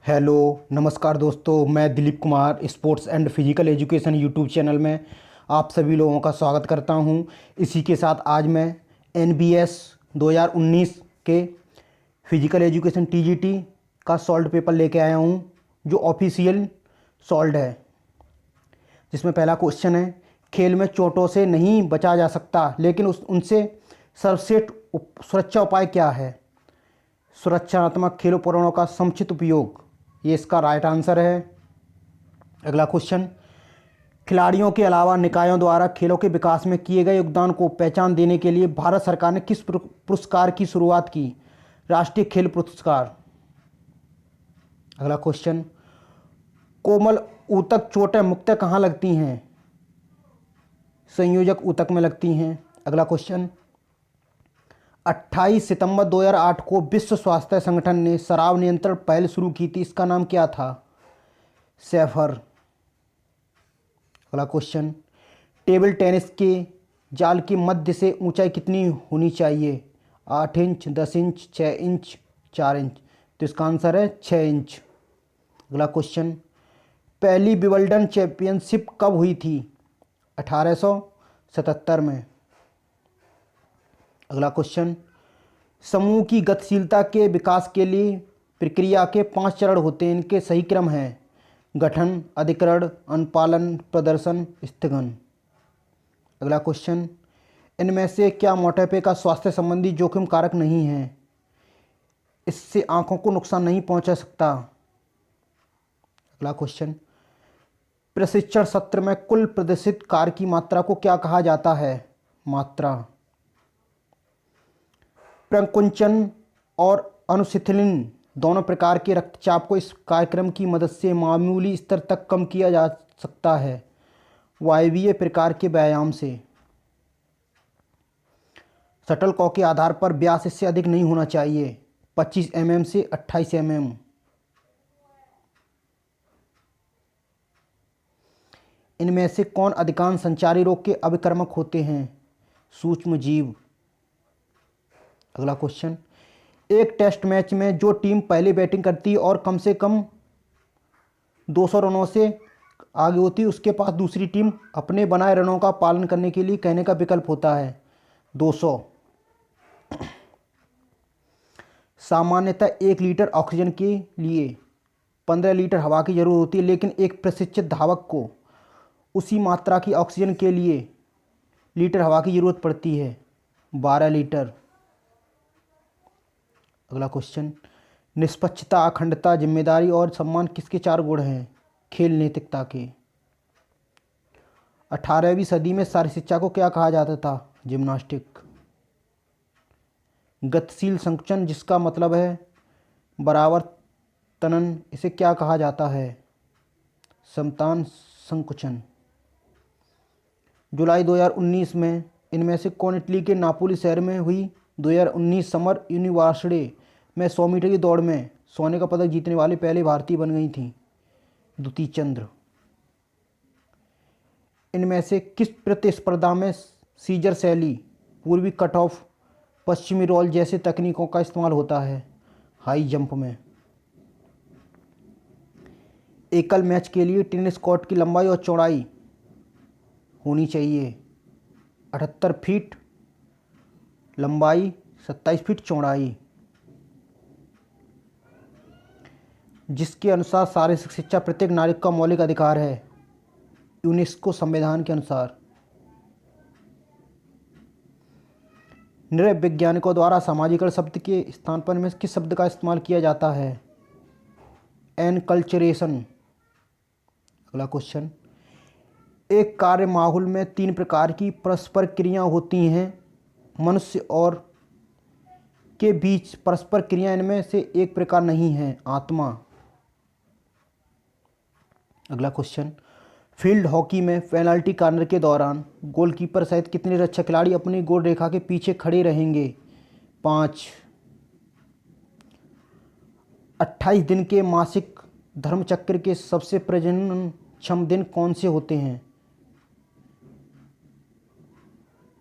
Hello नमस्कार दोस्तों, मैं Dilip Kumar sports and physical education YouTube channel में आप सभी लोगों का स्वागत करता हूं। इसी के साथ आज मैं एनबीएस 2019 के फिजिकल एजुकेशन टीजीटी का सॉल्व पेपर लेके आया हूं, जो ऑफिशियल सॉल्व है। जिसमें पहला क्वेश्चन है, खेल में चोटों से नहीं बचा जा सकता, लेकिन उनसे सर्वश्रेष्ठ सुरक्षा उपाय क्या है? सुरक्षात्मक खेल उपकरणों का समुचित उपयोग, ये इसका राइट आंसर है। अगला क्वेश्चन, खिलाड़ियों के अलावा निकायों द्वारा खेलों के विकास में किए गए योगदान को पहचान देने के लिए भारत सरकार ने किस पुरस्कार की शुरुआत की? राष्ट्रीय खेल पुरस्कार। अगला क्वेश्चन, कोमल ऊतक चोटें मुख्यतः कहाँ लगती हैं? संयोजक ऊतक में लगती हैं। अगला क्वेश्चन, 28 सितंबर 2008 को विश्व स्वास्थ्य संगठन ने शराब नियंत्रण पहल शुरू की थी, इसका नाम क्या था? सैफर। अगला क्वेश्चन, टेबल टेनिस के जाल की मध्य से ऊंचाई कितनी होनी चाहिए? 8 इंच, 10 इंच, 6 इंच, 4 इंच। तो इसका आंसर है 6 इंच। अगला क्वेश्चन, पहली विंबलडन चैंपियनशिप कब हुई थी? 1877 में। अगला क्वेश्चन, समूह की गतिशीलता के विकास के लिए प्रक्रिया के 5 चरण होते हैं, इनके सही क्रम हैं: गठन, अधिकरण, अनुपालन, प्रदर्शन, स्थगन। अगला क्वेश्चन, इनमें से क्या मोटापे का स्वास्थ्य संबंधी जोखिम कारक नहीं है? इससे आंखों को नुकसान नहीं पहुंचा सकता। अगला क्वेश्चन, प्रशिक्षण सत्र में कुल प्रदर्शित कार्य की मात्रा को क्या कहा जाता है? मात्रा। प्रकुंचन और अनुशिथिलन दोनों प्रकार के रक्तचाप को इस कार्यक्रम की मदद से मामूली स्तर तक कम किया जा सकता है, वायवीय प्रकार के व्यायाम से। शटलकॉक के आधार पर व्यास इससे अधिक नहीं होना चाहिए, 25 mm से 28 mm। इनमें से कौन अधिकांश संचारी रोग के अभिकर्मक होते हैं? सूक्ष्म जीव। अगला क्वेश्चन, एक टेस्ट मैच में जो टीम पहले बैटिंग करती है और कम से कम 200 रनों से आगे होती है, उसके पास दूसरी टीम अपने बनाए रनों का पालन करने के लिए कहने का विकल्प होता है 200। सामान्यतः 1 लीटर ऑक्सीजन के लिए 15 लीटर हवा की जरूरत होती है, लेकिन एक प्रशिक्षित धावक को उसी मात्रा की ऑक्सीजन के लिए लीटर हवा की जरूरत पड़ती है, 12 लीटर। अगला क्वेश्चन, निष्पक्षता, अखंडता, जिम्मेदारी और सम्मान किसके 4 गुण हैं? खेल नैतिकता के। 18वीं सदी में शारीरिक शिक्षा को क्या कहा जाता था? जिम्नास्टिक। गतिशील संकुचन, जिसका मतलब है बराबर तनन, इसे क्या कहा जाता है? समतान संकुचन। जुलाई 2019 में इनमें से कौन इटली के नापोली शहर में हुई 2019 समर यूनिवर्सिटी में 100 मीटर की दौड़ में सोने का पदक जीतने वाली पहली भारतीय बन गई थी? द्युति चंद्र। इनमें से किस प्रतिस्पर्धा में सीजर शैली, पूर्वी कट ऑफ, पश्चिमी रोल जैसे तकनीकों का इस्तेमाल होता है? हाई जंप में। एकल मैच के लिए टेनिस कोर्ट की लंबाई और चौड़ाई होनी चाहिए 78 फीट लंबाई, 27 फीट चौड़ाई। जिसके अनुसार शारीरिक शिक्षा प्रत्येक नागरिक का मौलिक अधिकार है, यूनेस्को संविधान के अनुसार। नृवैज्ञानिकों द्वारा सामाजिकरण शब्द के स्थान पर में किस शब्द का इस्तेमाल किया जाता है? एनकल्चरेशन। अगला क्वेश्चन, एक कार्य माहौल में 3 प्रकार की परस्पर क्रिया होती हैं, मनुष्य और के बीच परस्पर क्रिया इनमें से एक प्रकार नहीं है, आत्मा। अगला क्वेश्चन, फील्ड हॉकी में पेनल्टी कॉर्नर के दौरान गोलकीपर सहित कितने रक्षक खिलाड़ी अपनी गोल रेखा के पीछे खड़े रहेंगे? 5। 28 दिन के मासिक धर्मचक्र के सबसे प्रजननक्षम दिन कौन से होते हैं?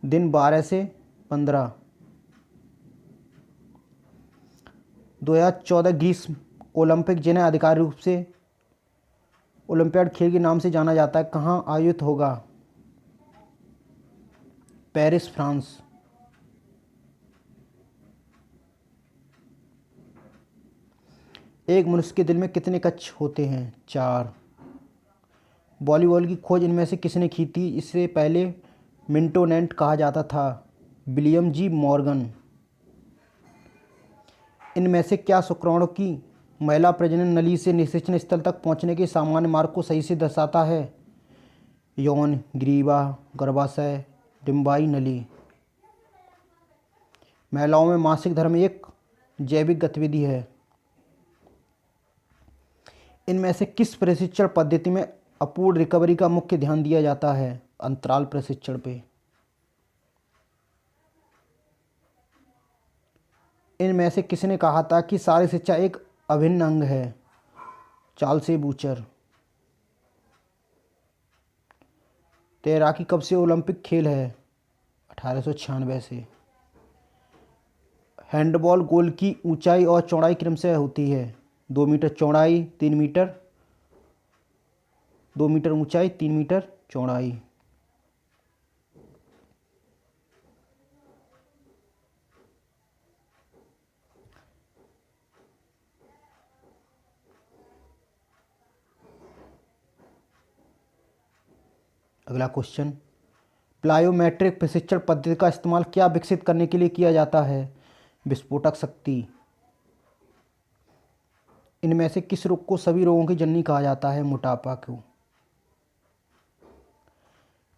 दिन 12 से 15। 2014 ग्रीष्म ओलंपिक जिन्हें आधिकारिक रूप से ओलंपियाड खेल के नाम से जाना जाता है कहाँ आयोजित होगा? Paris, France. एक मनुष्य के दिल में कितने कक्ष होते हैं? 4। वॉलीबॉल की खोज इनमें से किसने की थी? इससे पहले मिंटोनेट कहा जाता था। विलियम जी मॉर्गन। इनमें से क्या शुक्राणु की महिला प्रजनन नली से निषेचन स्थल तक पहुंचने के सामान्य मार्ग को सही से दर्शाता है? यौन, ग्रीवा, गर्भाशय, डिंबाई नली। महिलाओं में मासिक धर्म एक जैविक गतिविधि है। इनमें से किस प्रशिक्षण पद्धति में अपूर्ण रिकवरी का मुख्य ध्यान दिया जाता है? अंतराल प्रशिक्षण पे। इनमें से किसने कहा था कि शारीरिक शिक्षा एक अभिन्न अंग है? चार्ल्स ए बूचर। तैराकी कब से ओलंपिक खेल है? 1896 से। हैंडबॉल गोल की ऊंचाई और चौड़ाई क्रमशः होती है? 2 मीटर चौड़ाई, 3 मीटर, 2 मीटर ऊंचाई, 3 मीटर चौड़ाई। अगला क्वेश्चन, प्लायोमेट्रिक प्रशिक्षण पद्धति का इस्तेमाल क्या विकसित करने के लिए किया जाता है? विस्फोटक शक्ति। इनमें से किस रोग को सभी रोगों की जननी कहा जाता है? मोटापा को।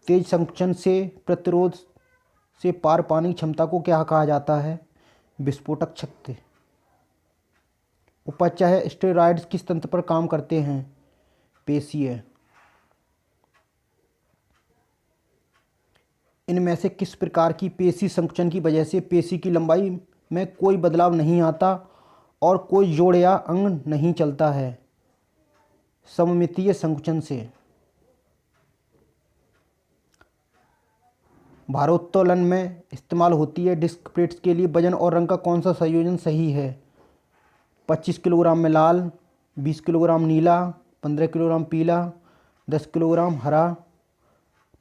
तेज संकुचन से प्रतिरोध से पार पाने की क्षमता को क्या कहा जाता है? विस्फोटक शक्ति। उपापचय स्टेरॉयड्स किस तंत्र पर काम करते हैं? पेशीय। इनमें से किस प्रकार की पेशी संकुचन की वजह से पेशी की लंबाई में कोई बदलाव नहीं आता और कोई जोड़ या अंग नहीं चलता है? सममितीय संकुचन से। भारोत्तोलन में इस्तेमाल होती है डिस्क प्लेट्स के लिए वजन और रंग का कौन सा संयोजन सही है? 25 किलोग्राम में लाल, 20 किलोग्राम नीला, 15 किलोग्राम पीला, 10 किलोग्राम हरा,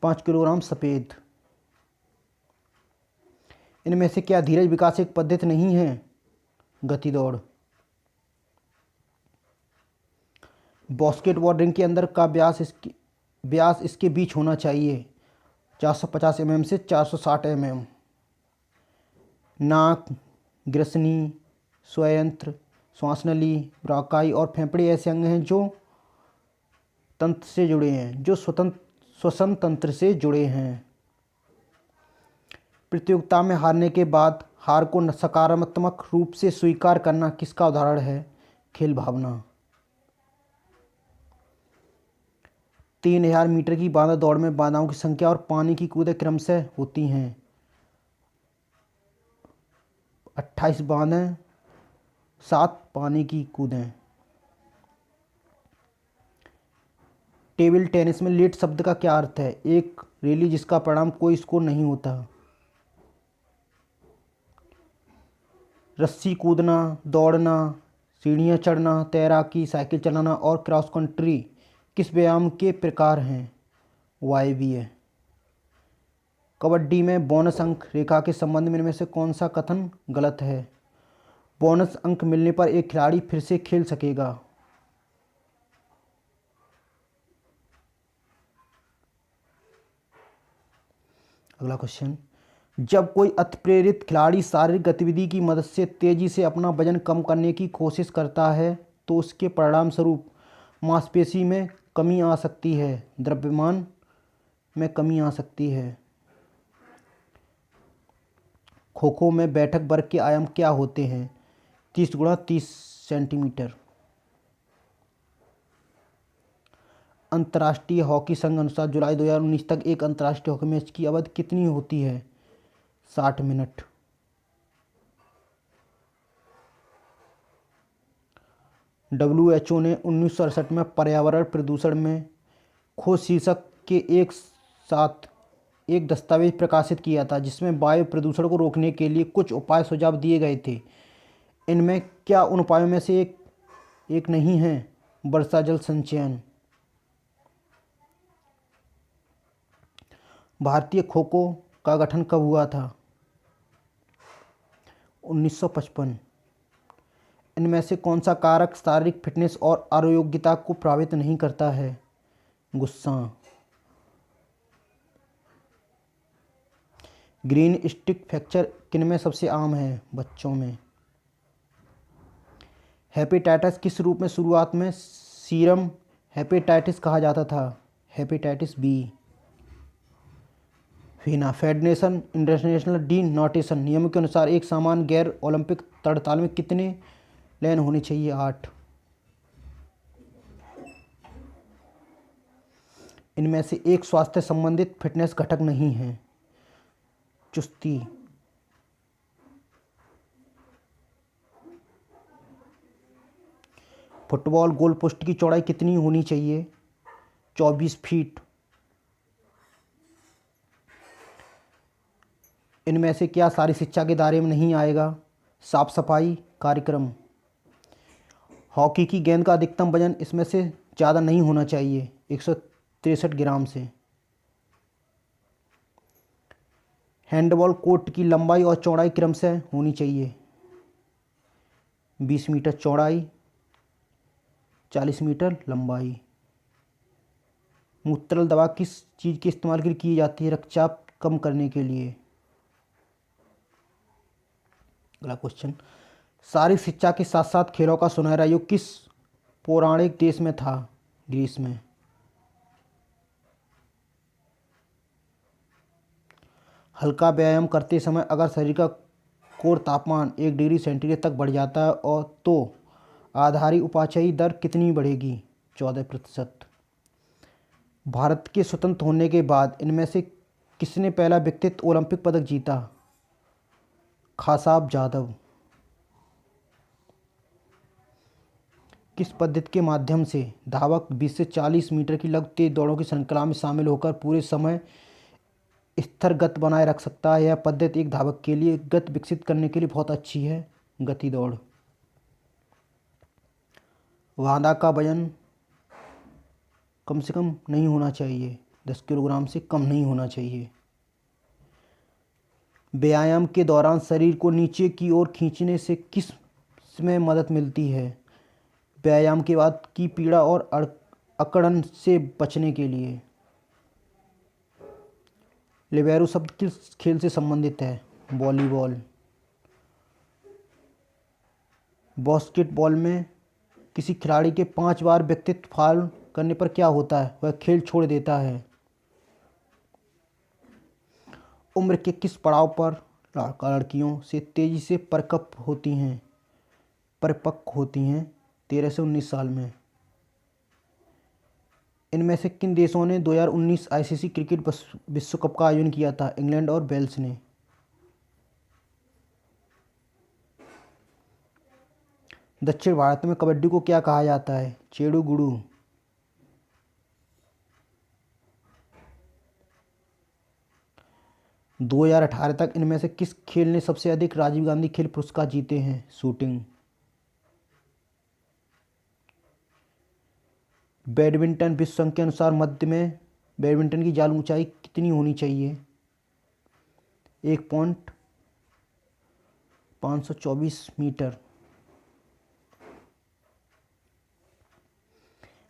5 किलोग्राम सफ़ेद। इनमें से क्या धीरज विकास एक पद्धति नहीं है? गति दौड़। बास्केटबॉल रिंग के अंदर का व्यास इसके बीच होना चाहिए 450 mm से 460 mm। नाक, ग्रसनी, स्वयंत्र, श्वास नली, ब्राकाई और फेफड़े ऐसे अंग हैं जो तंत्र से जुड़े हैं, जो श्वसन तंत्र से जुड़े हैं। प्रतियोगिता में हारने के बाद हार को सकारात्मक रूप से स्वीकार करना किसका उदाहरण है? खेल भावना। 3000 मीटर की बाधा दौड़ में बाधाओं की संख्या और पानी की कूदें क्रमशः होती हैं 28 बाधाएं, 7 पानी की कूदें। टेबल टेनिस में लेट शब्द का क्या अर्थ है? एक रैली जिसका परिणाम कोई स्कोर नहीं होता। रस्सी कूदना, दौड़ना, सीढ़ियाँ चढ़ना, तैराकी, साइकिल चलाना और क्रॉस कंट्री किस व्यायाम के प्रकार हैं? वायवीय। कबड्डी में बोनस अंक रेखा के संबंध में इनमें से कौन सा कथन गलत है? बोनस अंक मिलने पर एक खिलाड़ी फिर से खेल सकेगा। अगला क्वेश्चन, जब कोई अतिप्रेरित खिलाड़ी शारीरिक गतिविधि की मदद से तेजी से अपना वजन कम करने की कोशिश करता है तो उसके परिणाम स्वरूप मांसपेशी में कमी आ सकती है, द्रव्यमान में कमी आ सकती है। खो खो में बैठक वर्ग के आयाम क्या होते हैं? 30 गुणा 30 सेंटीमीटर। अंतर्राष्ट्रीय हॉकी संघ अनुसार जुलाई 2019 तक एक अंतर्राष्ट्रीय हॉकी मैच की अवधि कितनी होती है? 60 मिनट। WHO ने 1968 में पर्यावरण प्रदूषण में खोज शीर्षक के एक साथ एक दस्तावेज प्रकाशित किया था जिसमें वायु प्रदूषण को रोकने के लिए कुछ उपाय सुझाव दिए गए थे। इनमें क्या उन उपायों में से एक नहीं है वर्षा जल संचयन। भारतीय खो खो का गठन कब हुआ था? 1955। इनमें से कौन सा कारक शारीरिक फिटनेस और आरोग्यता को प्रभावित नहीं करता है? गुस्सा। ग्रीन स्टिक फ्रैक्चर किनमें सबसे आम है? बच्चों में। हेपेटाइटिस किस रूप में शुरुआत में सीरम हेपेटाइटिस कहा जाता था? Hepatitis B. FINA federation international डी नोटेशन नियम के अनुसार एक समान गैर ओलंपिक तड़ताल में कितने लेन होने चाहिए? 8। इनमें से एक स्वास्थ्य संबंधित फिटनेस घटक नहीं है। चुस्ती। फुटबॉल गोल पोस्ट की चौड़ाई कितनी होनी चाहिए? 24 फीट। इनमें से क्या सारी शिक्षा के दायरे में नहीं आएगा? साफ सफाई कार्यक्रम। हॉकी की गेंद का अधिकतम वजन इसमें से ज़्यादा नहीं होना चाहिए 163 ग्राम से। हैंडबॉल कोर्ट की लंबाई और चौड़ाई क्रमशः होनी चाहिए 20 मीटर चौड़ाई, 40 मीटर लंबाई। मूत्रल दवा किस चीज़ के इस्तेमाल के लिए की जाती है? रक्तचाप कम करने के लिए। अगला क्वेश्चन, शारीरिक शिक्षा के साथ साथ खेलों का सुनहरा युग किस पौराणिक देश में था? ग्रीस में। हल्का व्यायाम करते समय अगर शरीर का कोर तापमान 1 डिग्री सेंटीग्रेड तक बढ़ जाता है और तो आधारी उपाचायी दर कितनी बढ़ेगी? 14%। भारत के स्वतंत्र होने के बाद इनमें से किसने पहला व्यक्तिगत ओलंपिक पदक जीता? खासाब जाधव। किस पद्धति के माध्यम से धावक 20 से 40 मीटर की लघु तेज दौड़ों की श्रृंखला में शामिल होकर पूरे समय स्थिर गति बनाए रख सकता है? यह पद्धति एक धावक के लिए गति विकसित करने के लिए बहुत अच्छी है। गति दौड़। वादा का वजन कम से कम नहीं होना चाहिए, 10 किलोग्राम से कम नहीं होना चाहिए। व्यायाम के दौरान शरीर को नीचे की ओर खींचने से किस में मदद मिलती है? व्यायाम के बाद की पीड़ा और अकड़न से बचने के लिए। लिबेरो शब्द किस खेल से संबंधित है? वॉलीबॉल। बास्केटबॉल में किसी खिलाड़ी के 5 बार व्यक्तिगत फाउल करने पर क्या होता है? वह खेल छोड़ देता है। उम्र के किस पड़ाव पर लड़कियों से तेजी से परिपक्व होती हैं? 13 से 19 साल में। इनमें से किन देशों ने 2019 आईसीसी क्रिकेट विश्व कप का आयोजन किया था? इंग्लैंड और वेल्स ने। दक्षिण भारत में कबड्डी को क्या कहा जाता है? चेड़ू गुड़ू। दो 2018 तक इनमें से किस खेल ने सबसे अधिक राजीव गांधी खेल पुरस्कार जीते हैं? शूटिंग। बैडमिंटन विश्व संघ के अनुसार मध्य में बैडमिंटन की जाल ऊंचाई कितनी होनी चाहिए? 1.524 मीटर।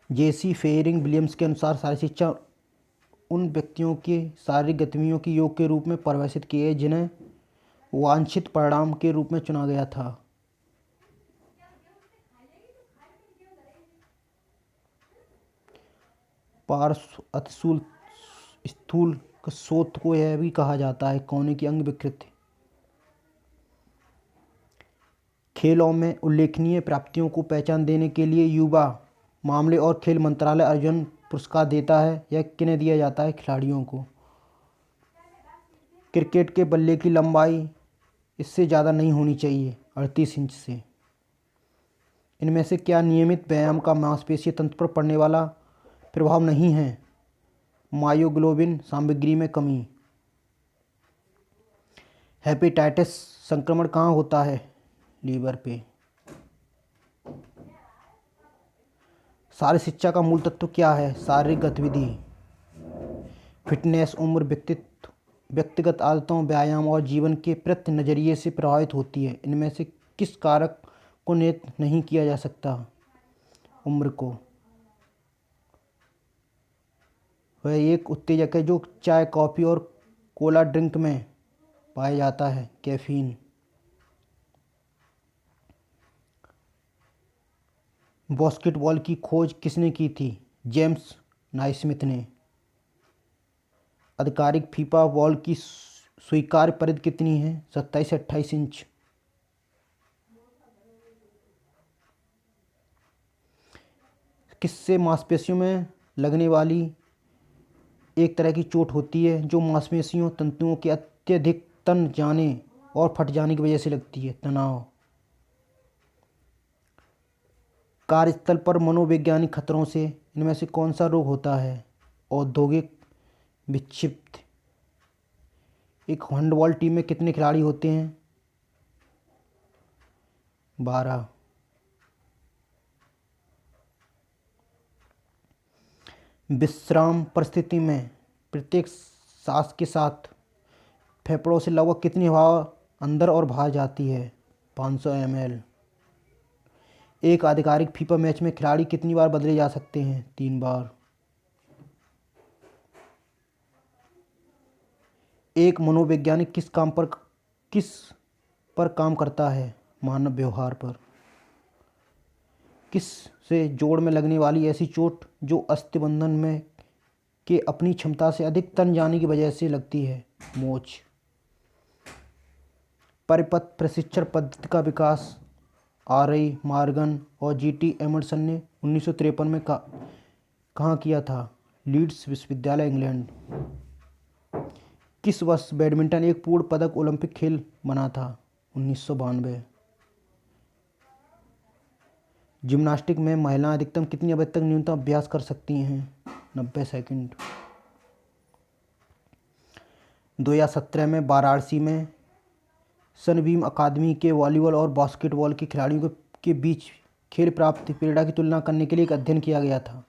जेसी फेयरिंग विलियम्स के अनुसार शारीरिक शिक्षा उन व्यक्तियों के शारीरिक गतिविधियों की योग के रूप में परिभाषित की है जिन्हें वांछित परिणाम के रूप में चुना गया था। पार्श्व अतिशूल स्थूल स्रोत को यह भी कहा जाता है। कोने की अंग विकृति। खेलों में उल्लेखनीय प्राप्तियों को पहचान देने के लिए युवा मामले और खेल मंत्रालय अर्जुन पुरस्कार देता है। यह किन्हें दिया जाता है? खिलाड़ियों को। क्रिकेट के बल्ले की लंबाई इससे ज़्यादा नहीं होनी चाहिए 38 इंच से। इनमें से क्या नियमित व्यायाम का मांसपेशीय तंत्र पर पड़ने वाला प्रभाव नहीं है? मायोग्लोबिन सामग्री में कमी। हेपेटाइटिस संक्रमण कहाँ होता है? लीवर पे। शारीरिक शिक्षा का मूल तत्व क्या है? शारीरिक गतिविधि। फिटनेस उम्र, व्यक्तिगत आदतों, व्यायाम और जीवन के प्रति नज़रिए से प्रभावित होती है। इनमें से किस कारक को नियत नहीं किया जा सकता? उम्र को। वह एक उत्तेजक है जो चाय, कॉफ़ी और कोला ड्रिंक में पाया जाता है, कैफीन। बास्केटबॉल की खोज किसने की थी? जेम्स नाइस्मिथ ने। आधिकारिक फीफा बॉल की स्वीकार्य परिधि कितनी है? 27 से 28 इंच। किससे मांसपेशियों में लगने वाली एक तरह की चोट होती है जो मांसपेशियों तंतुओं के अत्यधिक तन जाने और फट जाने की वजह से लगती है? तनाव। कार्यस्थल पर मनोवैज्ञानिक खतरों से इनमें से कौन सा रोग होता है? औद्योगिक विक्षिप्त। एक हैंडबॉल टीम में कितने खिलाड़ी होते हैं? 12। विश्राम परिस्थिति में प्रत्येक सांस के साथ फेफड़ों से लगभग कितनी हवा अंदर और बाहर जाती है? 500 ml। एक आधिकारिक फीफा मैच में खिलाड़ी कितनी बार बदले जा सकते हैं? 3 बार। एक मनोवैज्ञानिक किस पर काम करता है? मानव व्यवहार पर। किस से जोड़ में लगने वाली ऐसी चोट जो अस्थिबंधन में के अपनी क्षमता से अधिक तन जाने की वजह से लगती है? मोच। परिपथ प्रशिक्षण पद्धति का विकास आरई मॉर्गन और जीटी एमर्सन ने 1953 में कहाँ किया था? लीड्स विश्वविद्यालय, इंग्लैंड। किस वर्ष बैडमिंटन एक पूर्ण पदक ओलंपिक खेल बना था? 1992। जिम्नास्टिक में महिलाएं अधिकतम कितनी अवधि तक न्यूनतम अभ्यास कर सकती हैं? 90 सेकंड। 2017 में वाराणसी में सनबीम अकादमी के वॉलीबॉल और बास्केटबॉल के खिलाड़ियों के बीच खेल प्राप्ति पीरियड की तुलना करने के लिए एक अध्ययन किया गया था।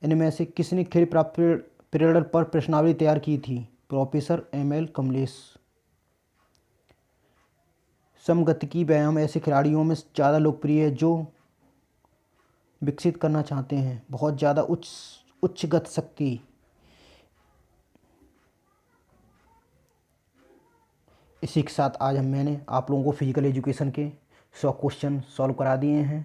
इनमें से किसने खेल प्राप्ति पीरियड पर प्रश्नावली तैयार की थी? Professor ML Kamlesh. समगतिकी व्यायाम ऐसे खिलाड़ियों में ज़्यादा लोकप्रिय है जो विकसित करना चाहते हैं बहुत ज़्यादा उच्च गति शक्ति। इसी के साथ आज मैंने आप लोगों को फिजिकल एजुकेशन के 100 क्वेश्चन सॉल्व करा दिए हैं।